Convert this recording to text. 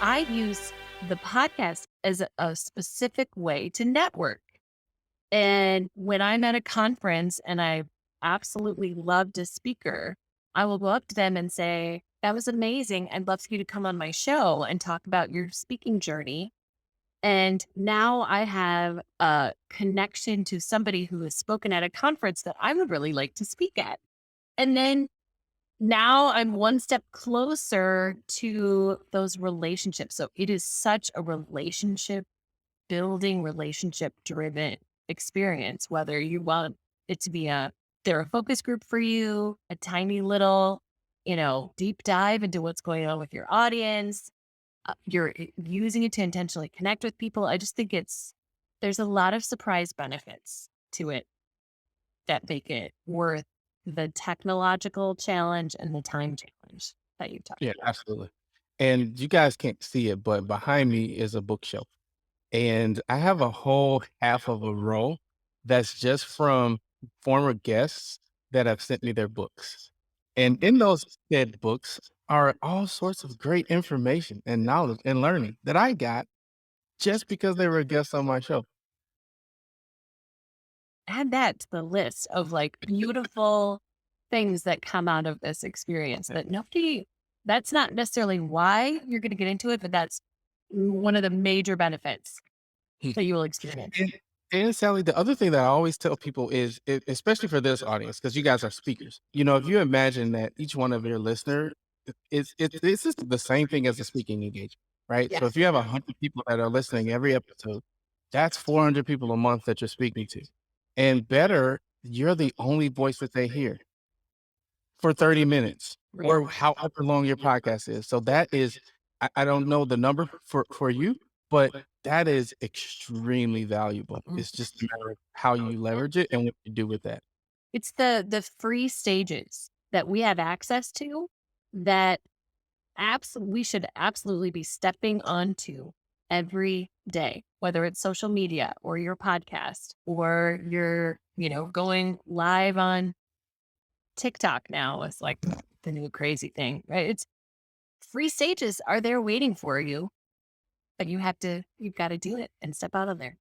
I use the podcast as a specific way to network. And when I'm at a conference and I absolutely loved a speaker, I will go up to them and say, "That was amazing. I'd love for you to come on my show and talk about your speaking journey." And now I have a connection to somebody who has spoken at a conference that I would really like to speak at. And then now I'm one step closer to those relationships. So it is such a relationship building, relationship driven experience, whether you want it to be they're a focus group for you, a tiny little, deep dive into what's going on with your audience. You're using it to intentionally connect with people. I just think there's a lot of surprise benefits to it that make it worth the technological challenge and the time challenge that you talked Yeah, about. absolutely. And you guys can't see it, but behind me is a bookshelf. And I have a whole half of a row that's just from former guests that have sent me their books. And in those said books are all sorts of great information and knowledge and learning that I got just because they were a guest on my show. Add that to the list of like beautiful things that come out of this experience that that's not necessarily why you're going to get into it, but that's one of the major benefits that you will experience. And and Sally, the other thing that I always tell people is, especially for this audience, because you guys are speakers. If you imagine that each one of your listener this is the same thing as a speaking engagement, right? So if Yes. you have 100 people that are listening every episode, that's 400 people a month that you're speaking to. And better, you're the only voice that they hear for 30 minutes Right. or however long your podcast is. So that is, I don't know the number for you, but that is extremely valuable. It's just a matter of how you leverage it and what you do with that. It's the free stages that we have access to that we should absolutely be stepping onto every day, whether it's social media or your podcast or you're, going live on TikTok now is like the new crazy thing, right? It's free stages are there waiting for you, but you've got to do it and step out of there.